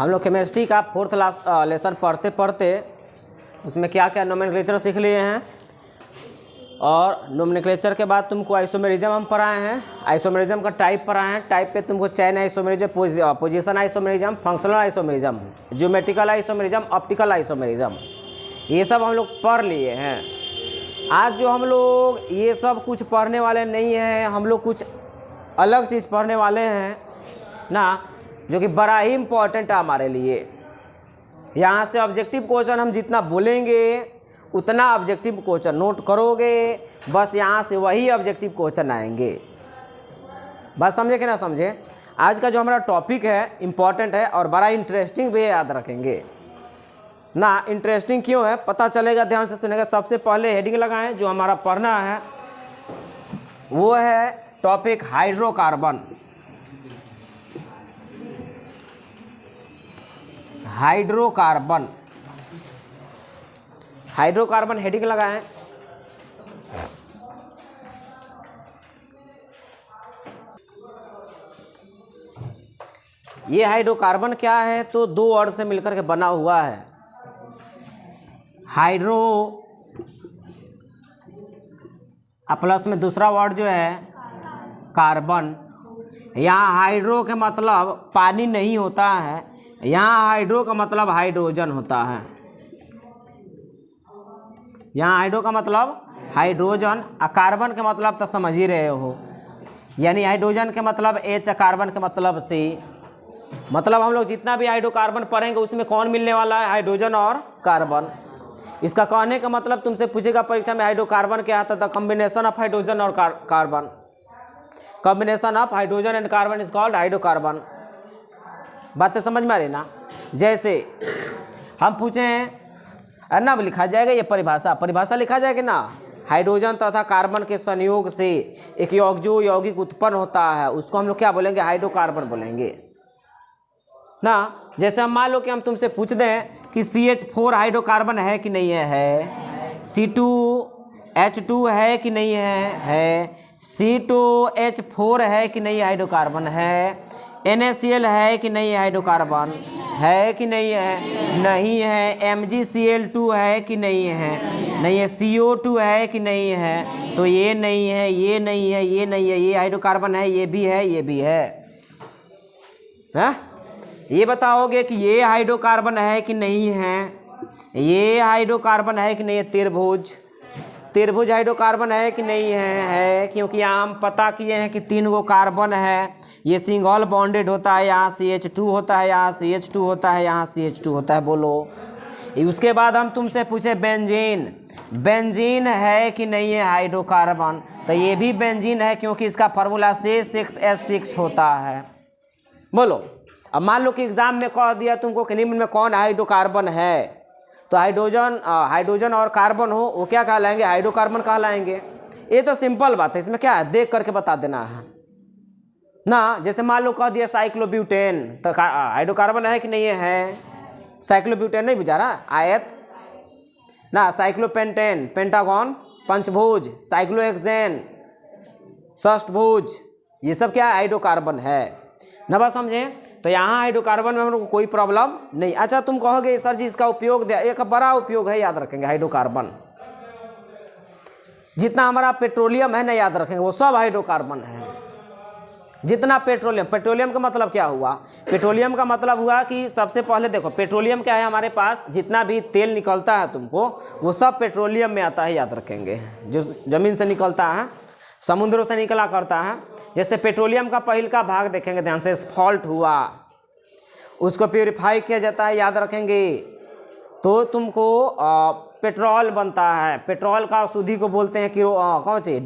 हम लोग केमिस्ट्री का फोर्थ लेसन पढ़ते पढ़ते उसमें क्या क्या नोमेनक्लेचर सीख लिए हैं, और नोमेनक्लेचर के बाद तुमको आइसोमेरिज्म हम पढ़ाए हैं, आइसोमेरिज्म का टाइप पढ़ाए हैं। टाइप पे तुमको chain isomerism, position isomerism, functional isomerism, geometrical isomerism, optical isomerism, ये सब हम लोग पढ़ लिए हैं। आज जो हम लोग ये सब कुछ पढ़ने वाले नहीं हैं, हम लोग कुछ अलग चीज़ पढ़ने वाले हैं ना, जो कि बड़ा ही इम्पोर्टेंट है हमारे लिए। यहाँ से ऑब्जेक्टिव क्वेश्चन हम जितना बोलेंगे उतना ऑब्जेक्टिव क्वेश्चन नोट करोगे, बस यहाँ से वही ऑब्जेक्टिव क्वेश्चन आएंगे। बात समझे कि ना समझे? आज का जो हमारा टॉपिक है इम्पॉर्टेंट है और बड़ा इंटरेस्टिंग भी है, याद रखेंगे ना। इंटरेस्टिंग क्यों है पता चलेगा, ध्यान से सुनेगा। सबसे पहले हेडिंग लगाएं, जो हमारा पढ़ना है वो है topic hydrocarbon. Hydrocarbon, hydrocarbon heading लगाएं। ये हाइड्रोकार्बन क्या है, तो दो वर्ड से मिलकर के बना हुआ है। हाइड्रो प्लस में दूसरा वर्ड जो है कार्बन। यहाँ हाइड्रो के मतलब पानी नहीं होता है, यहाँ हाइड्रो का मतलब हाइड्रोजन होता है। यहाँ हाइड्रो का मतलब हाइड्रोजन, और कार्बन के मतलब तो समझ ही रहे हो, यानी हाइड्रोजन के मतलब H, कार्बन के मतलब C। मतलब हम लोग जितना भी हाइड्रोकार्बन पढ़ेंगे उसमें कौन मिलने वाला है, हाइड्रोजन और कार्बन। इसका कहने का मतलब तुमसे पूछेगा परीक्षा में हाइड्रोकार्बन क्या है, तो द कॉम्बिनेशन ऑफ हाइड्रोजन और carbon, combination of hydrogen and carbon is called hydrocarbon. बातें समझ में आ रही ना? जैसे हम पूछें ना, लिखा जाएगा ये परिभाषा लिखा जाएगा ना, हाइड्रोजन तथा कार्बन के संयोग से एक यौगिक उत्पन्न होता है, उसको हम लोग क्या बोलेंगे, हाइड्रोकार्बन बोलेंगे ना। जैसे हम मान लो कि हम तुमसे पूछ दें कि CH4 हाइड्रोकार्बन है कि नहीं है, C2H2 है कि नहीं है, C2H4 है कि नहीं हाइड्रोकार्बन है, NaCl है कि नहीं हाइड्रोकार्बन है कि नहीं है, नहीं है, MgCl2 है कि नहीं है, नहीं है, CO2 है कि नहीं है, तो ये नहीं है, ये नहीं है, ये नहीं है, ये हाइड्रोकार्बन है, ये भी है, ये भी है। ये बताओगे कि ये हाइड्रोकार्बन है कि नहीं है, ये हाइड्रोकार्बन है कि नहीं है, त्रिभुज हाइड्रोकार्बन है कि नहीं है, क्योंकि यहाँ हम पता किए हैं कि 3 गो कार्बन है, ये सिंगल बॉन्डेड होता है, यहाँ CH2 होता है, यहाँ CH2 होता है, यहाँ CH2 होता है। बोलो। उसके बाद हम तुमसे पूछे बेंजीन है कि नहीं है हाइड्रोकार्बन, तो ये भी बेंजीन है, क्योंकि इसका फार्मूला C6H6 होता है। बोलो। अब मान लो कि एग्जाम में कह दिया तुमको कि निम्न में कौन हाइड्रोकार्बन है, तो हाइड्रोजन और कार्बन हो, वो क्या कहलाएंगे, हाइड्रोकार्बन कहलाएंगे। ये तो सिंपल बात है, इसमें क्या है, देख करके बता देना है ना। जैसे मान लो कह दिया साइक्लोब्यूटेन, तो हाइड्रोकार्बन है कि नहीं है, साइक्लोब्यूटेन नहीं बुझा रहा, आयत ना, साइक्लोपेंटेन पेंटागन पंचभुज, साइक्लोहेक्सेन षष्ठभुज, ये सब क्या हाइड्रोकार्बन है ना। बात समझे? तो यहाँ हाइड्रोकार्बन में हम लोग को कोई प्रॉब्लम नहीं। अच्छा तुम कहोगे सर जी इसका उपयोग, एक बड़ा उपयोग है, याद रखेंगे हाइड्रोकार्बन। जितना हमारा पेट्रोलियम है ना, याद रखेंगे वो सब हाइड्रोकार्बन है। जितना पेट्रोलियम का मतलब क्या हुआ, पेट्रोलियम का मतलब हुआ कि सबसे पहले देखो पेट्रोलियम क्या है, हमारे पास जितना भी तेल निकलता है तुमको, वो सब पेट्रोलियम में आता है, याद रखेंगे। जो ज़मीन से निकलता है, समुद्रों से निकला करता है। जैसे पेट्रोलियम का पहल का भाग देखेंगे ध्यान से, स्फॉल्ट हुआ, उसको प्योरीफाई किया जाता है, याद रखेंगे, तो तुमको पेट्रोल बनता है। पेट्रोल का शुद्धि को बोलते हैं कौन सी,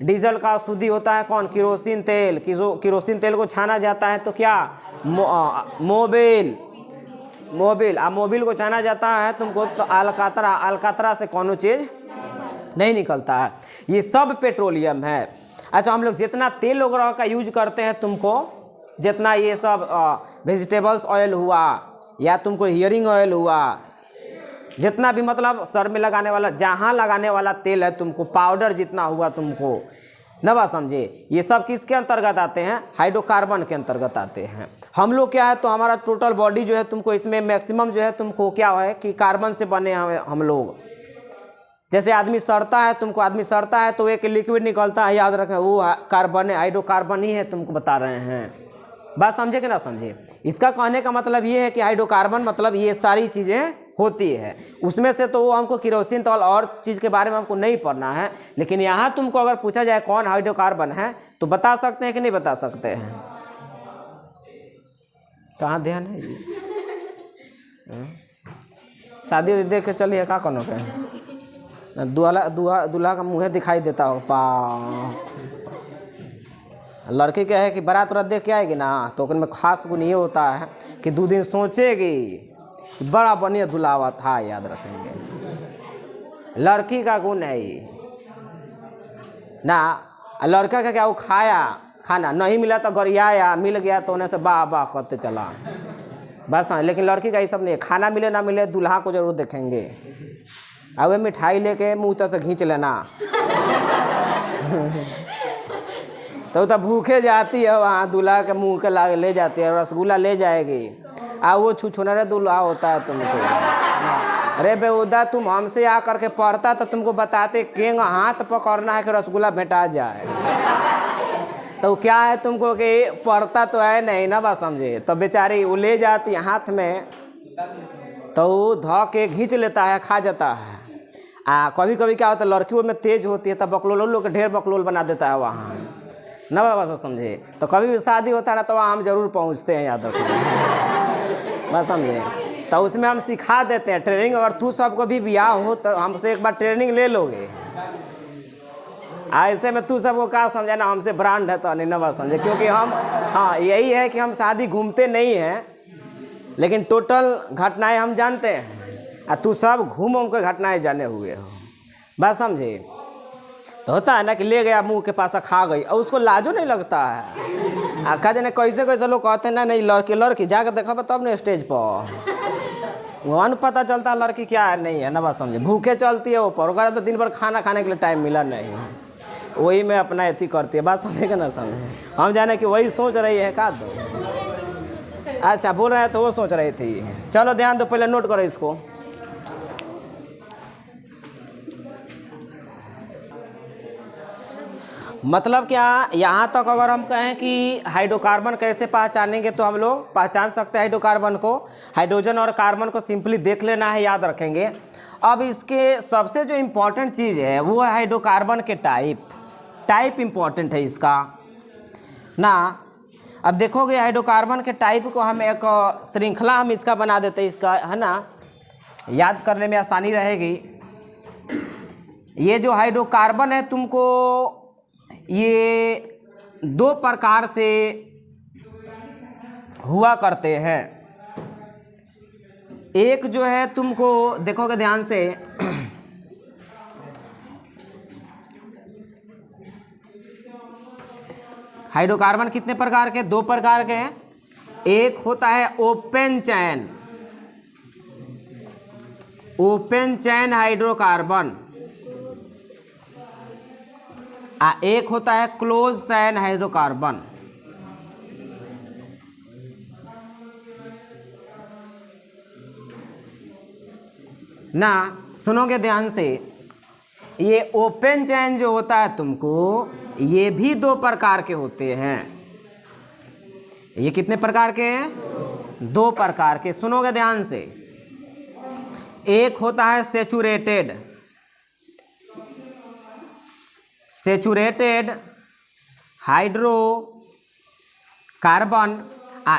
डीजल का शुद्धि होता है कौन, किरोसिन तेल। किरोसिन तेल को छाना जाता है तो क्या, मोबिल। मोबिल को छाना जाता है तुमको तो अलकातरा से कौन चीज़ नहीं निकलता है। ये सब पेट्रोलियम है। अच्छा हम लोग जितना तेल वगैरह का यूज करते हैं, तुमको जितना ये सब वेजिटेबल्स ऑयल हुआ, या तुमको हियरिंग ऑयल हुआ, जितना भी मतलब सर में लगाने वाला, जहाँ लगाने वाला तेल है तुमको, पाउडर जितना हुआ तुमको, ना बात समझे। ये सब किसके अंतर्गत आते हैं? हाइड्रोकार्बन के अंतर्गत आते हैं। हम लोग क्या है तो हमारा टोटल बॉडी जो है तुमको इसमें मैक्सिमम जो है तुमको क्या है कि कार्बन से बने हैं हम लोग। जैसे आदमी सड़ता है, तुमको आदमी सड़ता है तो एक लिक्विड निकलता है, याद रखें वो कार्बन है, हाइड्रोकार्बन ही है, तुमको बता रहे हैं। बात समझे कि ना समझे? इसका कहने का मतलब ये है कि हाइड्रोकार्बन मतलब ये सारी चीज़ें होती है। उसमें से तो वो हमको केरोसिन तेल और चीज़ के बारे में हमको नहीं पढ़ना है, लेकिन यहाँ तुमको अगर पूछा जाए कौन हाइड्रोकार्बन है तो बता सकते हैं कि नहीं बता सकते हैं? कहाँ ध्यान है ये? शादी देख के चलिए का कौन के दूल्हा का मुँह दिखाई देता हो पा। लड़की क्या है कि बारात उरात देख के आएगी ना तो उनमें खास गुण ये होता है कि 2 दिन सोचेगी बड़ा बढ़िया दुल्हा था, याद रखेंगे। लड़की का गुण है ये ना। लड़का का क्या वो खाना नहीं मिला तो गरियाया, मिल गया तो उन्हें से वाह वाह करते चला बस। लेकिन लड़की का ये सब नहीं, खाना मिले ना मिले दूल्हा को जरूर देखेंगे। अब मिठाई लेके मुँह तक से खींच लेना तो भूखे जाती है वहाँ, दूल्हा के मुँह के लागे ले जाती है, रसगुल्ला ले जाएगी। वो छुछुनरे दूल्हा होता है तुमको। अरे बेहुदा तुम हमसे आ करके पढ़ता तो तुमको बताते कि हाथ पकड़ना है कि रसगुल्ला भेटा जाए। तो क्या है तुमको कि पढ़ता तो है नहीं ना बात समझे। तो बेचारी वो ले जाती है हाथ में तो वो धो के घींच लेता है, खा जाता है। कभी कभी क्या होता है लड़कियों में तेज होती है तब बकलोल लोग ढेर बकलोल बना देता है वहाँ ना बाबा समझे। तो कभी भी शादी होता है ना तो वहाँ हम जरूर पहुँचते हैं, याद रखिए बस समझे। तो उसमें हम सिखा देते हैं ट्रेनिंग। अगर तू सबको भी ब्याह हो तो हमसे एक बार ट्रेनिंग ले लोगे। ऐसे में तू सबको क्या समझाना हमसे ब्रांड है तो नहीं ना बात समझे। क्योंकि हम यही है कि हम शादी घूमते नहीं हैं लेकिन टोटल घटनाएं हम जानते हैं। तू सब घूम के घटनाएं जाने हुए हो, बात समझे। तो होता है ना कि ले गया मुंह के पास खा गई और उसको लाजो नहीं लगता है। आखा जने कैसे कैसे लोग कहते हैं ना नहीं लड़की जाकर देखा तब ना स्टेज पर वहाँ पता चलता लड़की क्या है नहीं है ना बात समझे। भूखे चलती है ऊपर, अगर तो दिन भर खाना खाने के लिए टाइम मिला नहीं, वही में अपना एथी करती है, बात समझे कि ना समझे। हम जाने कि वही सोच रही है का दो। अच्छा बोल रहे हैं तो वो सोच रही थी। चलो ध्यान दो, पहले नोट करो इसको। मतलब क्या यहाँ तक अगर हम कहें कि हाइड्रोकार्बन कैसे पहचानेंगे तो हम लोग पहचान सकते हैं हाइड्रोकार्बन को। हाइड्रोजन और कार्बन को सिंपली देख लेना है, याद रखेंगे। अब इसके सबसे जो इम्पोर्टेंट चीज़ है वो है हाइड्रोकार्बन के टाइप इम्पोर्टेंट है इसका ना। अब देखोगे हाइड्रोकार्बन के टाइप को हम एक श्रृंखला हम इसका बना देते हैं, इसका है ना, याद करने में आसानी रहेगी। ये जो हाइड्रोकार्बन है तुमको ये 2 प्रकार से हुआ करते हैं। एक जो है तुमको देखोगे ध्यान से हाइड्रोकार्बन कितने प्रकार के? 2 प्रकार के हैं। एक होता है ओपन चैन हाइड्रोकार्बन, एक होता है क्लोज चैन हाइड्रोकार्बन। ना सुनोगे ध्यान से, ये ओपन चैन जो होता है तुमको ये भी 2 प्रकार के होते हैं। ये कितने प्रकार के हैं? 2 प्रकार के। सुनोगे ध्यान से, एक होता है सेचुरेटेड हाइड्रोकार्बन,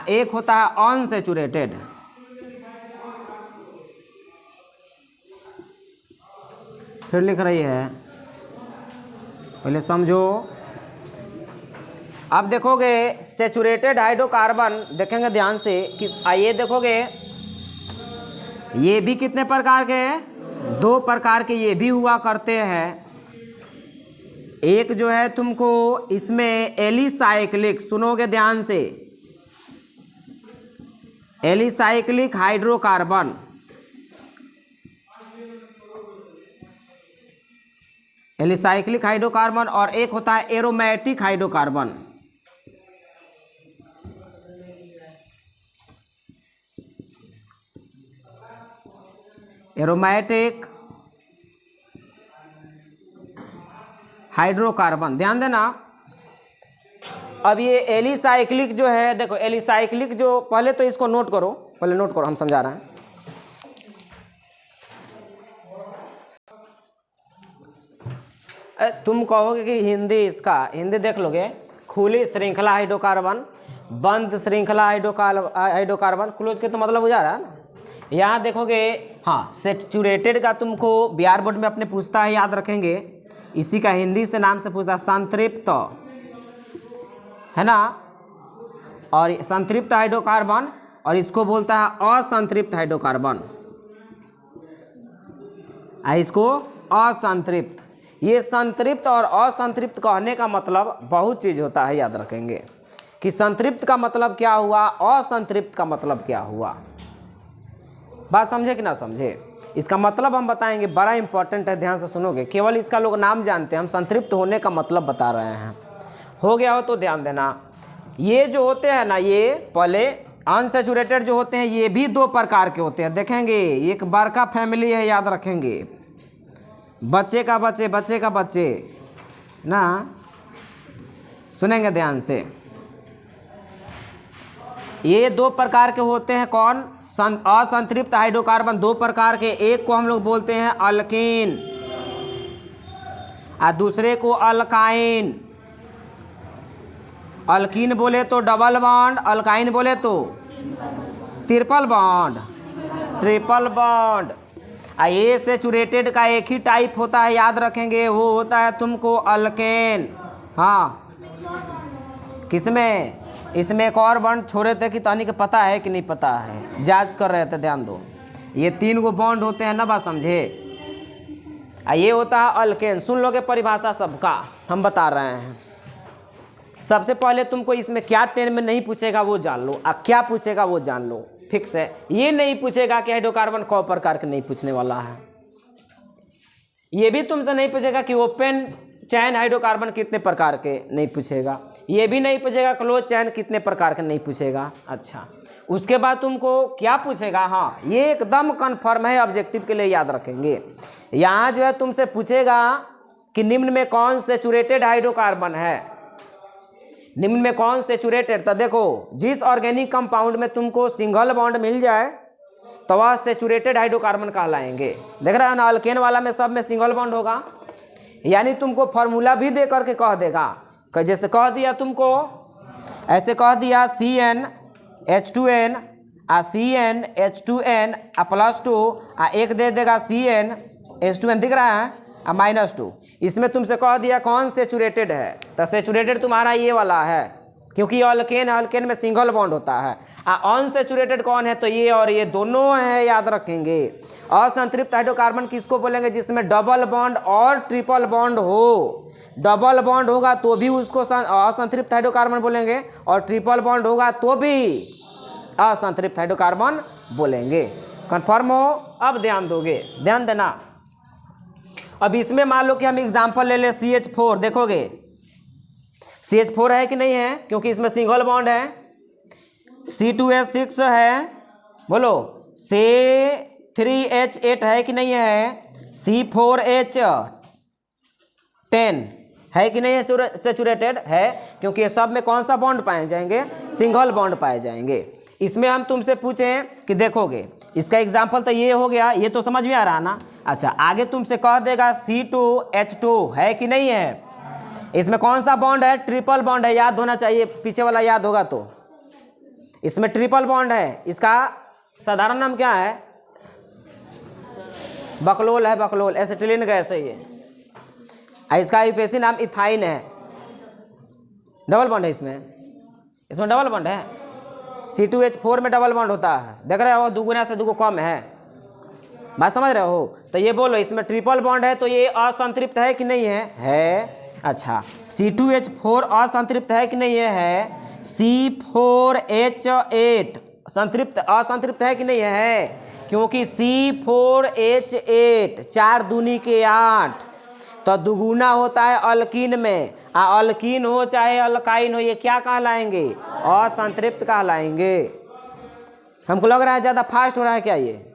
एक होता है अनसेचुरेटेड। फिर लिख रही है, पहले समझो। अब देखोगे सेचुरेटेड हाइड्रोकार्बन देखेंगे ध्यान से कि ये देखोगे ये भी कितने प्रकार के हैं? 2 प्रकार के ये भी हुआ करते हैं। एक जो है तुमको इसमें एलिसाइक्लिक, सुनोगे ध्यान से, एलिसाइक्लिक हाइड्रोकार्बन, एलिसाइक्लिक हाइड्रोकार्बन, और एक होता है एरोमेटिक हाइड्रोकार्बन। एरोमेटिक हाइड्रोकार्बन, ध्यान देना। अब ये एलिसाइक्लिक जो है, देखो एलिसाइक्लिक जो, पहले तो इसको नोट करो, पहले नोट करो, हम समझा रहे हैं। तुम कहोगे कि हिंदी, इसका हिंदी देख लोगे, खुली श्रृंखला हाइड्रोकार्बन, बंद श्रृंखला हाइड्रोकार्बन, क्लोज के तो मतलब हो जा रहा है ना। यहाँ देखोगे, हाँ सेचुरेटेड का तुमको बिहार बोर्ड में अपने पूछता है, याद रखेंगे, इसी का हिंदी से नाम से पूछता है संतृप्त, है ना। और संतृप्त हाइड्रोकार्बन, और इसको बोलता है असंतृप्त हाइड्रोकार्बन, इसको असंतृप्त। ये संतृप्त और असंतृप्त कहने का मतलब बहुत चीज़ होता है, याद रखेंगे कि संतृप्त का मतलब क्या हुआ, असंतृप्त का मतलब क्या हुआ। बात समझे कि ना समझे, इसका मतलब हम बताएंगे, बड़ा इंपॉर्टेंट है, ध्यान से सुनोगे। केवल इसका लोग नाम जानते हैं, हम संतृप्त होने का मतलब बता रहे हैं। हो गया हो तो ध्यान देना। ये जो होते हैं ना, ये पहले अनसैचुरेटेड जो होते हैं, ये भी दो प्रकार के होते हैं, देखेंगे। एक बड़का फैमिली है, याद रखेंगे, बच्चे का बच्चे, बच्चे का बच्चे ना, सुनेंगे ध्यान से। ये दो प्रकार के होते हैं, कौन, असंतृप्त हाइड्रोकार्बन दो प्रकार के, एक को हम लोग बोलते हैं अल्कीन और दूसरे को अल्काइन। अल्कीन बोले तो डबल बॉन्ड, अल्काइन बोले तो ट्रिपल बॉन्ड, ट्रिपल बॉन्ड। ये सैचुरेटेड का एक ही टाइप होता है, याद रखेंगे, वो होता है तुमको अल्केन। हाँ, किसमें, इसमें एक और बॉन्ड छोड़े थे कि तहनी के पता है कि नहीं पता है, जांच कर रहे थे, ध्यान दो। ये 3 गो बॉन्ड होते हैं ना, बात समझे। ये होता है अल्केन। सुन लोगे परिभाषा सबका, हम बता रहे हैं। सबसे पहले तुमको इसमें क्या 10 में नहीं पूछेगा वो जान लो, और क्या पूछेगा वो जान लो, फिक्स है। ये नहीं पूछेगा कि हाइड्रोकार्बन कौ प्रकार के, नहीं पूछने वाला है। ये भी तुमसे नहीं पूछेगा कि ओपन चैन हाइड्रोकार्बन कितने प्रकार के, नहीं पूछेगा। ये भी नहीं पूछेगा क्लोज चैन कितने प्रकार के, नहीं पूछेगा। अच्छा, उसके बाद तुमको क्या पूछेगा, हाँ ये एकदम कन्फर्म है, ऑब्जेक्टिव के लिए याद रखेंगे। यहाँ जो है तुमसे पूछेगा कि निम्न में कौन सैचुरेटेड हाइड्रोकार्बन है, निम्न में कौन सैचुरेटेड। तो देखो, जिस ऑर्गेनिक कंपाउंड में तुमको सिंगल बॉन्ड मिल जाए तो वह सैचुरेटेड हाइड्रोकार्बन कहलाएंगे। देख रहे हो ना, अल्केन वाला में सब में सिंगल बॉन्ड होगा। यानी तुमको फार्मूला भी दे करके कह देगा, जैसे कह दिया तुमको, ऐसे कह दिया CnH2n CnH2n +2 एक दे देगा CnH2n, दिख रहा है, -2। इसमें तुमसे कह दिया कौन सैचुरेटेड है, तो सैचुरेटेड तुम्हारा ये वाला है, क्योंकि अल्केन है, अल्केन में सिंगल बॉन्ड होता है। अनसैचुरेटेड कौन है, तो ये और ये दोनों है, याद रखेंगे। असंतृप्त हाइड्रोकार्बन किसको बोलेंगे, जिसमें डबल बॉन्ड और ट्रिपल बॉन्ड हो। डबल बॉन्ड होगा तो भी उसको असंतृप्त हाइड्रोकार्बन बोलेंगे, और ट्रिपल बॉन्ड होगा तो भी असंतृप्त हाइड्रोकार्बन बोलेंगे। कन्फर्म हो, अब ध्यान दोगे, ध्यान देना। अब इसमें मान लो कि हम एग्जाम्पल ले ले CH4, देखोगे CH4 है कि नहीं है, क्योंकि इसमें सिंगल बॉन्ड है। C2H6 है, बोलो। C3H8 है कि नहीं है, C4H10 है कि नहीं है, सैचुरेटेड है, क्योंकि ये सब में कौन सा बॉन्ड पाए जाएंगे, सिंगल बॉन्ड पाए जाएंगे। इसमें हम तुमसे पूछें कि देखोगे, इसका एग्जाम्पल तो ये हो गया, ये तो समझ में आ रहा ना। अच्छा, आगे तुमसे कह देगा C2H2 है कि नहीं है, इसमें कौन सा बॉन्ड है, ट्रिपल बॉन्ड है, याद होना चाहिए, पीछे वाला याद होगा तो। इसमें ट्रिपल बॉन्ड है, इसका साधारण नाम क्या है, बकलोल है, बकलोल, एसिटिलीन गैस है ये। इसका आईयूपीएसी नाम इथाइन है। डबल बॉन्ड है इसमें, इसमें डबल बॉन्ड है। C2H4 में डबल बॉन्ड होता है, देख रहे हो, दुगुना से दुगो कम है, बात समझ रहे हो। तो ये बोलो, इसमें ट्रिपल बॉन्ड है तो ये असंतृप्त है कि नहीं है, है। अच्छा, C2H4 असंतृप्त है कि नहीं है, C4H8 संतृप्त, असंतृप्त है कि नहीं है, क्योंकि C4H8 4 दूनी के 8, तो दुगुना होता है अल्कीन में, अल्कीन हो चाहे अल्काइन हो, ये क्या कहलाएंगे? असंतृप्त कहलाएंगे। हमको लग रहा है ज़्यादा फास्ट हो रहा है क्या ये?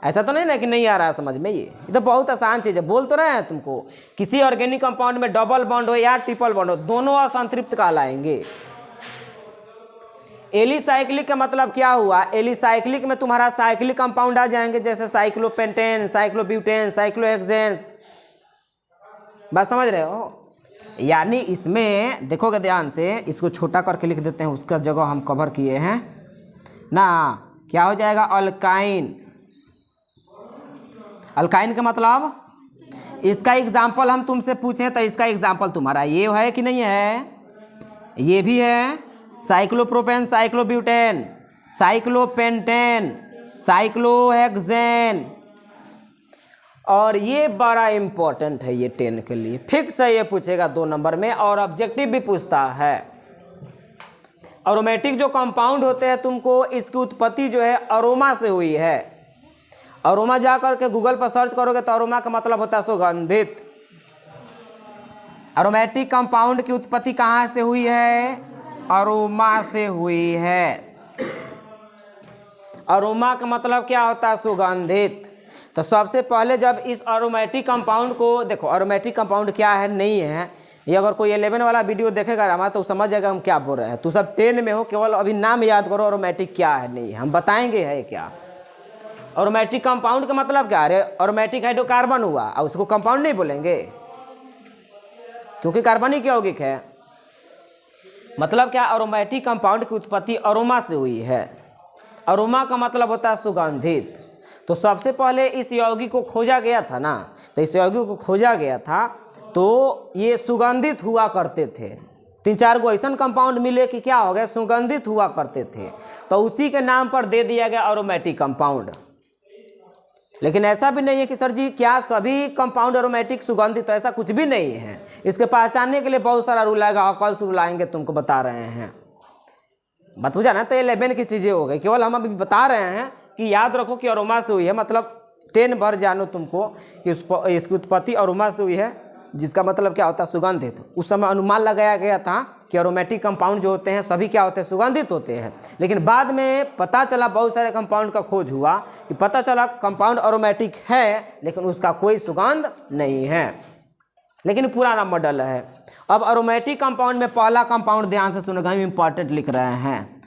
ऐसा तो नहीं ना कि नहीं आ रहा है समझ में? ये तो बहुत आसान चीज़ है। बोल तो रहे हैं तुमको, किसी ऑर्गेनिक कंपाउंड में डबल बॉन्ड हो या ट्रिपल बॉन्ड हो, दोनों असंतृप्त कहलाएंगे। एलिसाइक्लिक का मतलब क्या हुआ? एलिसाइक्लिक में तुम्हारा साइक्लिक कंपाउंड आ जाएंगे, जैसे साइक्लोपेंटेन, साइक्लोब्यूटेन, साइक्लोहेक्सेन। बात समझ रहे हो? यानी इसमें देखोगे ध्यान से, इसको छोटा करके लिख देते हैं, उसका जगह हम कवर किए हैं ना। क्या हो जाएगा? अल्काइन। अल्काइन का मतलब, इसका एग्जाम्पल हम तुमसे पूछें तो इसका एग्जाम्पल तुम्हारा ये है कि नहीं है? ये भी है, साइक्लोप्रोपेन, साइक्लोब्यूटेन, साइक्लोपेंटेन, साइक्लोहेक्सेन। और ये बड़ा इंपॉर्टेंट है, ये 10 के लिए फिक्स है, ये पूछेगा 2 नंबर में, और ऑब्जेक्टिव भी पूछता है। अरोमेटिक जो कंपाउंड होते हैं, तुमको इसकी उत्पत्ति जो है अरोमा से हुई है। अरोमा जा करके गूगल पर सर्च करोगे तो अरोमा का मतलब होता है सुगंधित। अरोमेटिक कंपाउंड की उत्पत्ति कहाँ से हुई है? अरोमा से हुई है। अरोमा का मतलब क्या होता है? सुगंधित। तो सबसे पहले जब इस अरोमेटिक कंपाउंड को देखो, अरोमेटिक कंपाउंड क्या है नहीं है, ये अगर कोई 11 वाला वीडियो देखेगा हमारा तो समझ जाएगा हम क्या बोल रहे हैं। तो सब 10 में हो, केवल अभी नाम याद करो अरोमेटिक क्या है नहीं है, हम बताएंगे है क्या। अरोमेटिक कंपाउंड का मतलब क्या है? अरोमेटिक हाइड्रोकार्बन हुआ, और उसको कंपाउंड नहीं बोलेंगे क्योंकि कार्बनिक यौगिक है। मतलब क्या? अरोमेटिक कंपाउंड की उत्पत्ति अरोमा से हुई है। अरोमा का मतलब होता है सुगंधित। तो सबसे पहले इस यौगिक को खोजा गया था ना, तो इस यौगिक को खोजा गया था तो ये सुगंधित हुआ करते थे। 3-4 गो ऐसा कंपाउंड मिले कि क्या हो गया? सुगंधित हुआ करते थे, तो उसी के नाम पर दे दिया गया अरोमेटिक कंपाउंड। लेकिन ऐसा भी नहीं है कि सर जी क्या सभी कंपाउंड एरोमेटिक सुगंधित, तो ऐसा कुछ भी नहीं है। इसके पहचानने के लिए बहुत सारा रूल आएगा, अकल्स रूल आएंगे, तुमको बता रहे हैं। बात बुझा ना? तो 11 की चीज़ें हो गई, केवल हम अभी बता रहे हैं कि याद रखो कि अरोमा से हुई है, मतलब 10 भर जानो तुमको कि इसकी उत्पत्ति अरोमा से हुई है, जिसका मतलब क्या होता है? सुगंधित। उस समय अनुमान लगाया गया था कि एरोमेटिक कंपाउंड जो होते हैं सभी क्या होते हैं? सुगंधित होते हैं। लेकिन बाद में पता चला, बहुत सारे कंपाउंड का खोज हुआ कि पता चला कंपाउंड एरोमेटिक है लेकिन उसका कोई सुगंध नहीं है, लेकिन पुराना मॉडल है। अब एरोमेटिक कंपाउंड में पहला कंपाउंड ध्यान से सुनेगा, हम इंपॉर्टेंट लिख रहे हैं।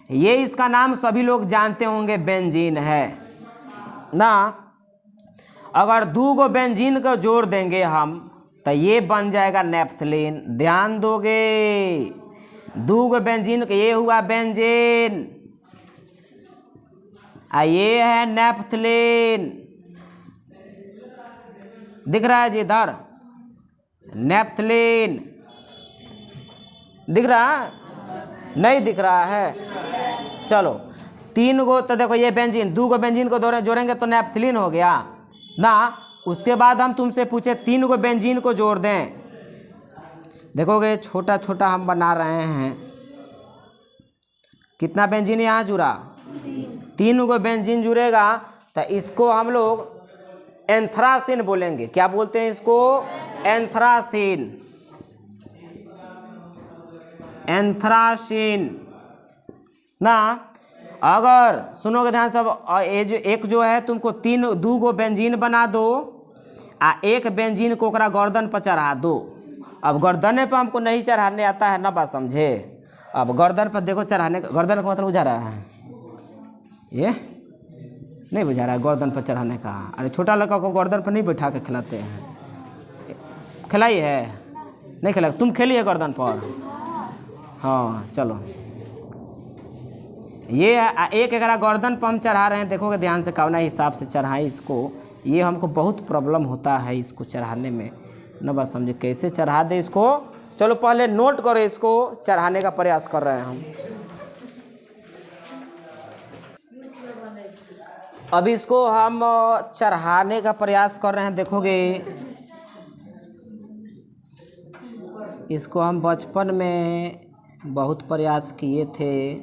ये इसका नाम सभी लोग जानते होंगे, बेंजीन है ना। अगर 2 गो बेंजीन को जोड़ देंगे हम तो ये बन जाएगा नेप्थलीन। ध्यान दोगे? 2 गो बेंजीन, ये हुआ बेंजीन, ये है नेप्थलीन। दिख रहा है जी इधर? नेप्थलीन दिख रहा है? नहीं दिख रहा है? चलो 3 गो, तो देखो ये बेंजीन, 2 गो बेंजीन को जोड़ेंगे तो नेप्थलीन हो गया ना। उसके बाद हम तुमसे पूछे 3 गो बेंजीन को जोड़ दें, देखोगे छोटा छोटा हम बना रहे हैं। कितना बेंजीन यहाँ जुड़ा? 3 गो बेंजीन जुड़ेगा तो इसको हम लोग एंथ्रासीन बोलेंगे। क्या बोलते हैं इसको? एंथ्रासीन। एंथ्रासीन ना। अगर सुनोगे ध्यान सब, एक जो है तुमको 2 गो बेंजीन बना दो, एक बेंजीन को ओकरा गर्दन पर चढ़ा दो। अब गर्दने पर हमको नहीं चढ़ाने आता है ना, बात समझे? अब गर्दन पर देखो चढ़ाने, गर्दन का मतलब बुझा रहा है? ये नहीं बुझा रहा है गर्दन पर चढ़ाने का? अरे छोटा लड़का को गर्दन पर नहीं बैठा के खिलाते हैं। खिलाई है? नहीं खिला? तुम खेली है गर्दन पर? हाँ चलो, ये एक अगर गर्दन पर हम चढ़ा रहे हैं, देखोगे ध्यान से कौना हिसाब से चढ़ाएं इसको। ये हमको बहुत प्रॉब्लम होता है इसको चढ़ाने में ना, बस समझे कैसे चढ़ा दे इसको। चलो पहले नोट करो, इसको चढ़ाने का प्रयास कर रहे हैं हम। अब इसको हम चढ़ाने का प्रयास कर रहे हैं। देखोगे इसको हम बचपन में बहुत प्रयास किए थे,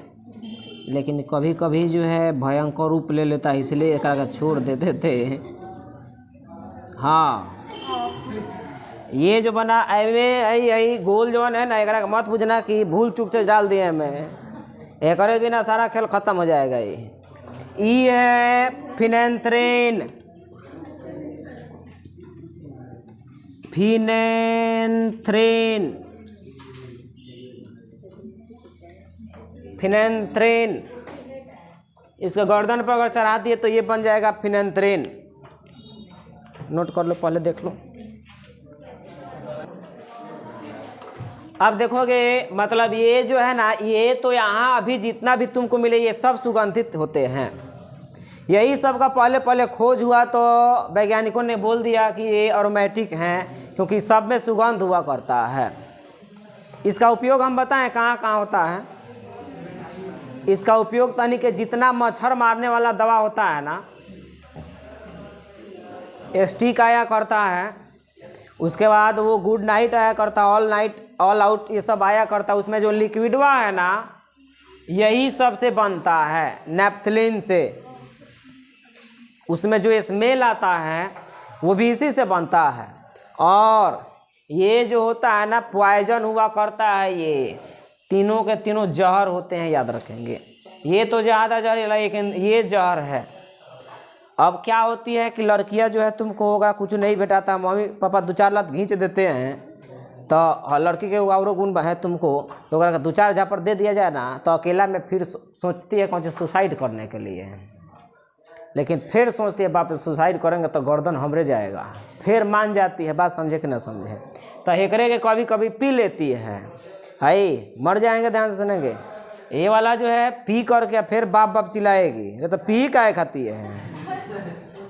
लेकिन कभी कभी जो है भयंकर रूप ले लेता है, इसलिए एक छोड़ देते थे। हाँ ये जो बना ऐवे यही गोल जो है ना, एक मत बुझना कि भूल चूक से डाल दिए मैं, एक बिना सारा खेल खत्म हो जाएगा। ये है फिनेंथ्रीन। फिनेंथ्रीन, फिनेंथ्रीन, इसको गर्दन पर अगर चढ़ा दिए तो ये बन जाएगा फिनेंथ्रीन। नोट कर लो, पहले देख लो। अब देखोगे मतलब ये जो है ना, ये तो यहाँ अभी जितना भी तुमको मिले ये सब सुगंधित होते हैं। यही सब का पहले खोज हुआ तो वैज्ञानिकों ने बोल दिया कि ये एरोमेटिक हैं, क्योंकि सब में सुगंध हुआ करता है। इसका उपयोग हम बताएं कहाँ कहाँ होता है। इसका उपयोग तनी के जितना मच्छर मारने वाला दवा होता है ना, स्टिक आया करता है, उसके बाद वो गुड नाइट आया करता, ऑल नाइट, ऑल आउट, ये सब आया करता। उसमें जो लिक्विडवा है ना, यही सब से बनता है, नेपथलीन से। उसमें जो स्मेल आता है वो भी इसी से बनता है। और ये जो होता है ना, पॉइजन हुआ करता है। ये तीनों के तीनों जहर होते हैं, याद रखेंगे। ये तो ज़्यादा जहर, लेकिन ये जहर है। अब क्या होती है कि लड़कियां जो है, तुमको होगा कुछ नहीं भेटाता, मम्मी पापा 2-4 लात घींच देते हैं, तो लड़की के और गुण है तुमको, तो अगर 2-4 झापड़ दे दिया जाए ना, तो अकेला में फिर सोचती है कौन से सुसाइड करने के लिए। लेकिन फिर सोचती है बाप सुसाइड करेंगे तो गर्दन हमरे जाएगा, फिर मान जाती है। बात समझे कि ना समझे? तो हेकरे के कभी कभी पी लेती है, हाई मर जाएंगे। ध्यान से सुनेंगे, ये वाला जो है पी करके फिर बाप बाप चिल्लाएगी, ये तो पी काहे खाती है।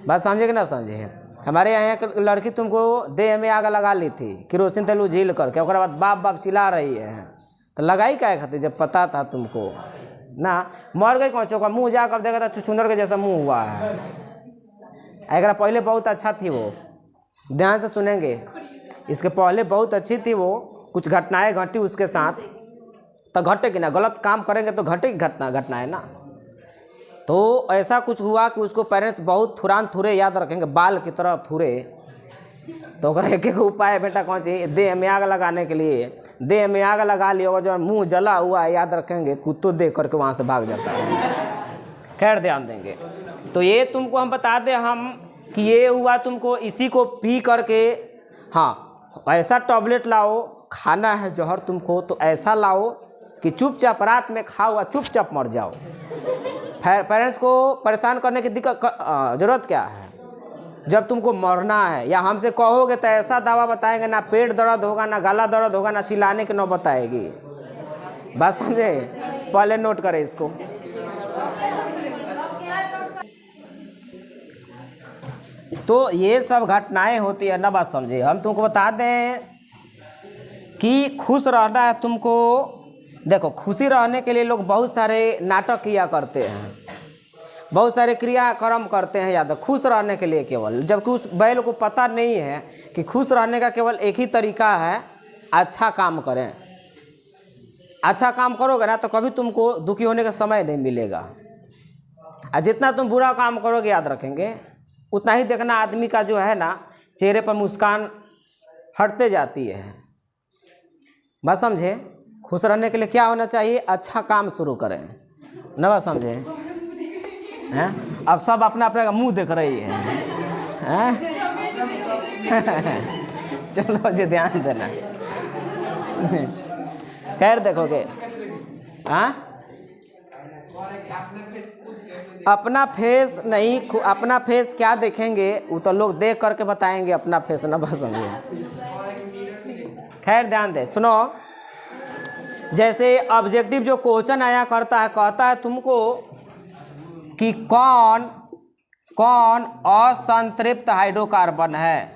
बात समझे कि ना समझे? हमारे यहाँ एक लड़की तुमको देह में आग लगा ली थी, केरोसिन तेल झील करके, और बाद बाप बाप चिल्ला रही है, तो लगाई काहे खाती जब पता था तुमको ना। मर गई कौन चौका, मुँह जा कर देखा था छुछुंदर के जैसा मुँह हुआ है। एक पहले बहुत अच्छा थी वो, ध्यान से सुनेंगे। इसके पहले बहुत अच्छी थी वो, कुछ घटनाएं घटी उसके साथ, तो घटे कि ना, गलत काम करेंगे तो घटे घटनाएं ना। तो ऐसा कुछ हुआ कि उसको पेरेंट्स बहुत थुरे, याद रखेंगे, बाल की तरह थुरे। तो अगर एक उपाय बेटा कौन चाहिए, देह में आग लगाने के लिए, देह में आग लगा लिया और जो मुंह जला हुआ है, याद रखेंगे, कुत्तों देख करके वहाँ से भाग जाता है। खैर ध्यान देंगे। तो ये तुमको हम बता दें हम कि ये हुआ तुमको, इसी को पी करके, हाँ ऐसा टैबलेट लाओ, खाना है जहर तुमको तो ऐसा लाओ कि चुपचाप रात में खाओ और चुपचाप मर जाओ। पेरेंट्स को परेशान करने की ज़रूरत क्या है? जब तुमको मरना है या हमसे कहोगे तो ऐसा दवा बताएंगे, ना पेट दर्द होगा, ना गला दर्द होगा, ना चिल्लाने की नौबत आएगी। बात समझे? पहले नोट करें इसको। तो ये सब घटनाएं होती है ना, बात समझे। हम तुमको बता दें कि खुश रहना है तुमको। देखो, खुशी रहने के लिए लोग बहुत सारे नाटक किया करते हैं, बहुत सारे क्रियाक्रम करते हैं, याद है, खुश रहने के लिए केवल। जबकि उस बैल को पता नहीं है कि खुश रहने का केवल एक ही तरीका है, अच्छा काम करें। अच्छा काम करोगे ना तो कभी तुमको दुखी होने का समय नहीं मिलेगा। और जितना तुम बुरा काम करोगे, याद रखेंगे, उतना ही देखना आदमी का जो है ना, चेहरे पर मुस्कान हटते जाती है। बात समझे? खुश रहने के लिए क्या होना चाहिए? अच्छा काम शुरू करें ना, बात समझे हैं? अब सब अपना अपना मुंह देख रही है, चलो जी ध्यान देना। खैर देखोगे, हाँ अपना फेस नहीं, अपना फेस क्या देखेंगे, वो तो लोग देख करके बताएंगे अपना फेस ना, बस समझिए। खैर ध्यान दे, सुनो। जैसे ऑब्जेक्टिव जो क्वेश्चन आया करता है, कहता है तुमको कि कौन कौन असंतृप्त हाइड्रोकार्बन है,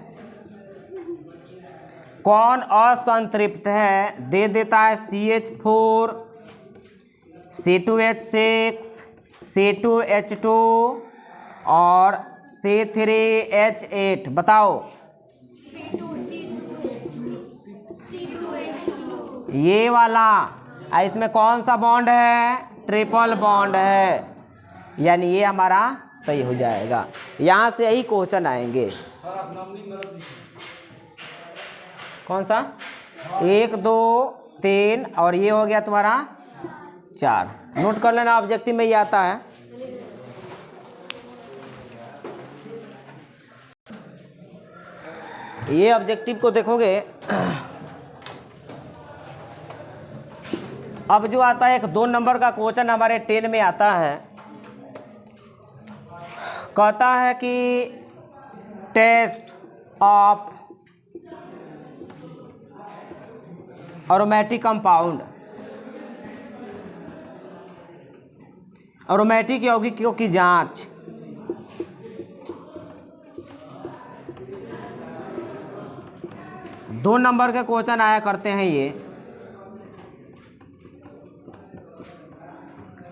कौन असंतृप्त है। दे देता है CH4, C2H6, C2H2 और C3H8। बताओ ये वाला, इसमें कौन सा बॉन्ड है? ट्रिपल बॉन्ड है, यानी ये हमारा सही हो जाएगा। यहाँ से यही क्वेश्चन आएंगे। कौन सा? 1 2 3 और ये हो गया तुम्हारा 4। नोट कर लेना, ऑब्जेक्टिव में ये आता है। ये ऑब्जेक्टिव को देखोगे, अब जो आता है एक 2 नंबर का क्वेश्चन हमारे 10 में आता है, कहता है कि test of aromatic compound, aromatic यौगिकों की जांच। दो नंबर के क्वेश्चन आया करते हैं ये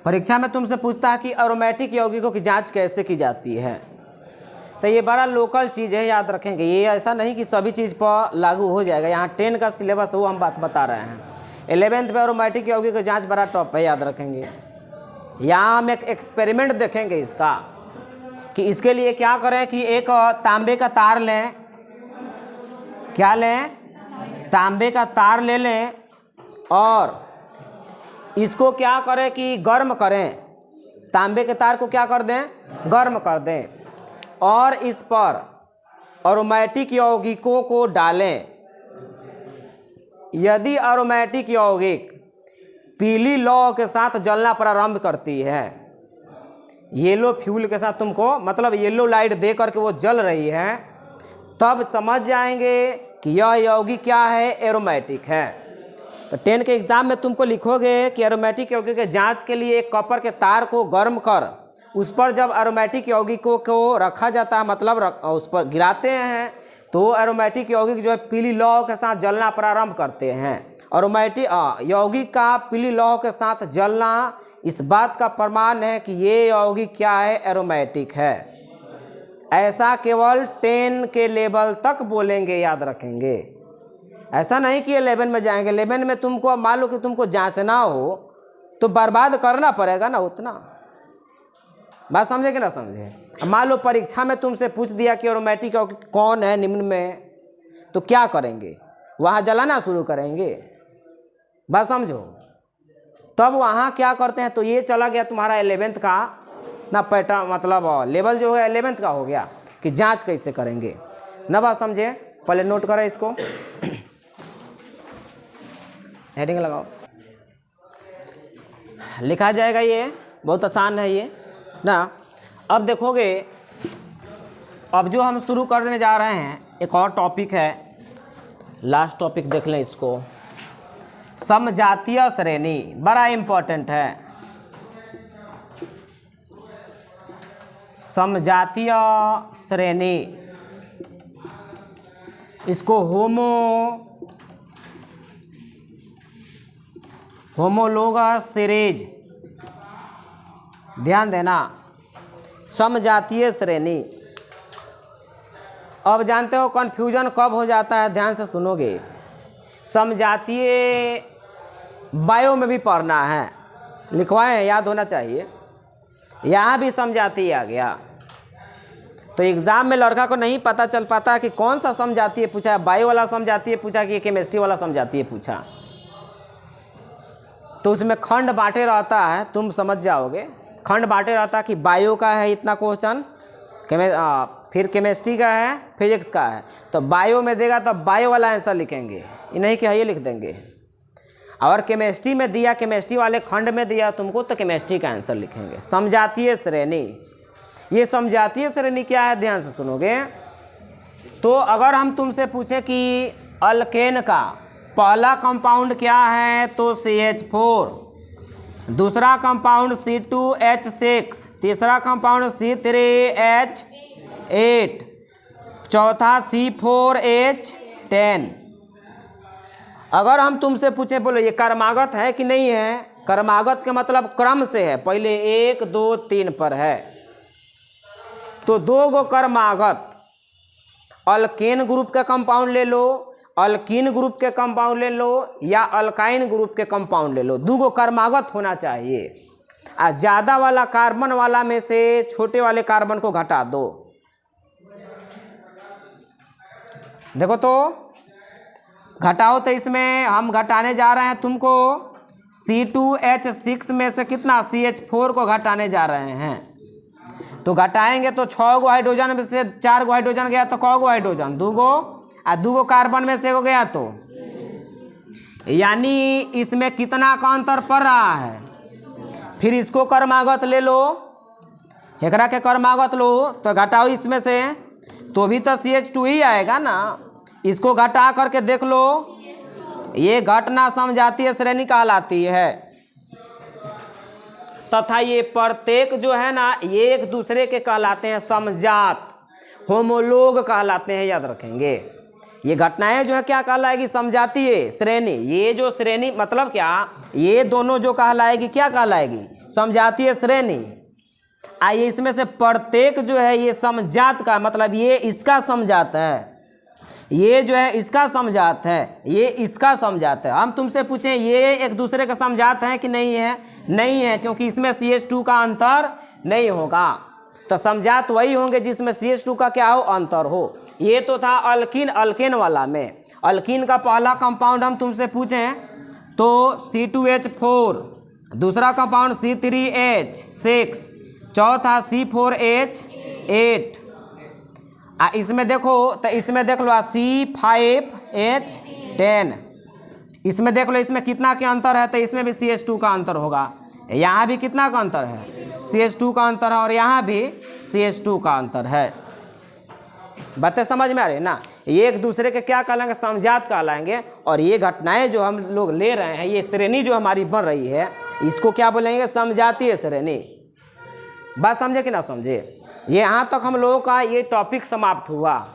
परीक्षा में, तुमसे पूछता है कि एरोमेटिक यौगिकों की जांच कैसे की जाती है। तो ये बड़ा लोकल चीज़ है, याद रखेंगे। ये ऐसा नहीं कि सभी चीज़ पर लागू हो जाएगा। यहाँ 10 का सिलेबस वो हम बात बता रहे हैं। 11th में एरोमेटिक यौगिक की जांच बड़ा टॉप है, याद रखेंगे। यहाँ हम एक एक्सपेरिमेंट देखेंगे इसका, कि इसके लिए क्या करें कि एक तांबे का तार लें। क्या लें? तांबे का तार ले लें और इसको क्या करें कि गर्म करें। तांबे के तार को क्या कर दें? गर्म कर दें और इस पर एरोमेटिक यौगिकों को डालें। यदि एरोमेटिक यौगिक पीली लौ के साथ जलना प्रारंभ करती है, येलो फ्यूल के साथ, तुमको मतलब येलो लाइट दे करके वो जल रही है, तब समझ जाएंगे कि यह यौगिक क्या है? एरोमेटिक है। तो 10 के एग्ज़ाम में तुमको लिखोगे कि एरोमेटिक यौगिक के जांच के लिए एक कॉपर के तार को गर्म कर उस पर जब एरोमेटिक यौगिकों को रखा जाता है, मतलब उस पर गिराते हैं, तो एरोमेटिक यौगिक जो है पीली लौ के साथ जलना प्रारंभ करते हैं। एरोमेटिक यौगिक का पीली लौ के साथ जलना इस बात का प्रमाण है कि ये यौगिक क्या है? एरोमेटिक है। ऐसा केवल 10 के लेवल तक बोलेंगे, याद रखेंगे। ऐसा नहीं कि 11 में जाएंगे। 11 में तुमको मान लो कि तुमको जांचना हो तो बर्बाद करना पड़ेगा ना उतना। बात समझे कि ना समझे? मान लो परीक्षा में तुमसे पूछ दिया कि एरोमेटिक कौन है निम्न में, तो क्या करेंगे? वहाँ जलाना शुरू करेंगे। बात समझो। तब वहाँ क्या करते हैं? तो ये चला गया तुम्हारा 11th का ना पैटर्न, मतलब लेवल जो है 11th का हो गया कि जांच कैसे करेंगे ना। बात समझे? पहले नोट करें इसको, हेडिंग लगाओ, लिखा जाएगा। ये बहुत आसान है ये ना। अब देखोगे, अब जो हम शुरू करने जा रहे हैं एक और टॉपिक है, लास्ट टॉपिक देख लें इसको। समजातीय श्रेणी बड़ा इम्पोर्टेंट है। समजातीय श्रेणी, इसको होमोलोगस सीरीज, ध्यान देना। समजातीय श्रेणी। अब जानते हो कन्फ्यूजन कब हो जाता है? ध्यान से सुनोगे। समजातीय बायो में भी पढ़ना है, लिखवाए हैं, याद होना चाहिए। यहाँ भी समजातीय आ गया तो एग्ज़ाम में लड़का को नहीं पता चल पाता कि कौन सा समजातीय पूछा है, बायो वाला समजातीय पूछा कि केमिस्ट्री वाला समजातीय पूछा। तो उसमें खंड बांटे रहता है, तुम समझ जाओगे। खंड बांटे रहता है कि बायो का है इतना क्वेश्चन, फिर केमिस्ट्री का है, फिजिक्स का है। तो बायो में देगा तो बायो वाला आंसर लिखेंगे, ये नहीं कि ये लिख देंगे। और केमिस्ट्री में दिया, केमिस्ट्री वाले खंड में दिया तुमको, तो केमिस्ट्री का आंसर लिखेंगे। समजातीय श्रेणी, ये समजातीय श्रेणी क्या है? ध्यान से सुनोगे तो अगर हम तुमसे पूछे कि अल्केन का पहला कंपाउंड क्या है, तो CH4, दूसरा कंपाउंड C2H6, तीसरा कंपाउंड C3H8, चौथा C4H10। अगर हम तुमसे पूछे, बोलो ये क्रमागत है कि नहीं है? क्रमागत के मतलब क्रम से है, पहले 1 2 3 पर है। तो 2 गो क्रमागत अल्केन ग्रुप के कंपाउंड ले लो, अल्कीन ग्रुप के कंपाउंड ले लो, या अल्काइन ग्रुप के कंपाउंड ले लो। 2 गो क्रमागत होना चाहिए। और ज़्यादा वाला कार्बन वाला में से छोटे वाले कार्बन को घटा दो। देखो तो घटाओ तो इसमें हम घटाने जा रहे हैं तुमको C2H6 में से कितना CH4 को घटाने जा रहे हैं। तो घटाएंगे तो 6 गो हाइड्रोजन में से 4 गो हाइड्रोजन गया तो कै गो हाइड्रोजन 2 गो, और 2 गो कार्बन में से हो गया तो, यानी इसमें कितना का अंतर पड़ रहा है। फिर इसको क्रमागत ले लो, एकरा के क्रमागत लो तो घटाओ इसमें से तो भी तो CH2 ही आएगा ना। इसको घटा करके देख लो, ये घटना समजातीय श्रेणी कहलाती है तथा ये प्रत्येक जो है ना ये एक दूसरे के कहलाते हैं समजात, होमोलोग कहलाते हैं, याद रखेंगे। ये घटनाएं जो है क्या कहलाएगी समजातीय श्रेणी। ये जो श्रेणी मतलब क्या, ये दोनों जो कहलाएगी क्या कहलाएगी समजातीय श्रेणी। आइए इसमें से प्रत्येक जो है ये समजात का मतलब ये इसका समजात है, ये जो है इसका समजात है, ये इसका समजात है। हम तुमसे पूछें ये एक दूसरे का समजात है कि नहीं है, नहीं है, क्योंकि इसमें CH2 का अंतर नहीं होगा। तो समजात वही होंगे जिसमें CH2 का क्या हो अंतर हो। ये तो था अल्कीन अल्केन वाला में। अल्कीन का पहला कंपाउंड हम तुमसे पूछें तो C2H4, दूसरा कंपाउंड C3H6, चौथा C4H8। इसमें देखो तो इसमें देख लो C5H10, इसमें देख लो इसमें कितना के अंतर है, तो इसमें भी CH2 का अंतर होगा। यहाँ भी कितना का अंतर है CH2 का अंतर है, और यहाँ भी CH2 का अंतर है। बातें समझ में आ रही है ना। ये एक दूसरे के क्या कहलाएंगे समजात कहलाएंगे। और ये घटनाएं जो हम लोग ले रहे हैं, ये श्रेणी जो हमारी बन रही है, इसको क्या बोलेंगे समजातीय श्रेणी। बात समझे कि ना समझे। ये यहाँ तक हम लोगों का ये टॉपिक समाप्त हुआ।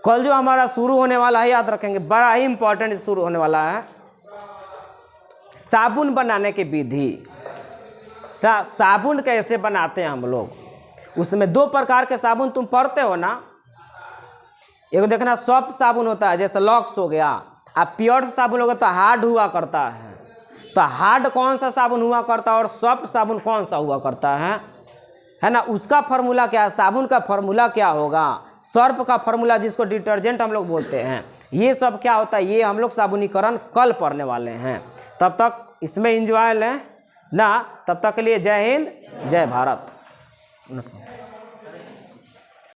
कल जो हमारा शुरू होने वाला है याद रखेंगे, बड़ा ही इंपॉर्टेंट शुरू होने वाला है साबुन बनाने की विधि। तो साबुन कैसे बनाते हैं हम लोग, उसमें 2 प्रकार के साबुन तुम पढ़ते हो ना। एक देखना सॉफ्ट साबुन होता है जैसे लॉक्स हो गया, अब प्योर साबुन होगा तो हार्ड हुआ करता है। तो हार्ड कौन सा साबुन हुआ करता है और सॉफ्ट साबुन कौन सा हुआ करता है ना। उसका फार्मूला क्या है, साबुन का फार्मूला क्या होगा, सर्फ का फार्मूला जिसको डिटर्जेंट हम लोग बोलते हैं, ये सब क्या होता है, ये हम लोग साबुनीकरण कल पढ़ने वाले हैं। तब तक इसमें एंजॉय लें ना। तब तक के लिए जय हिंद जय भारत।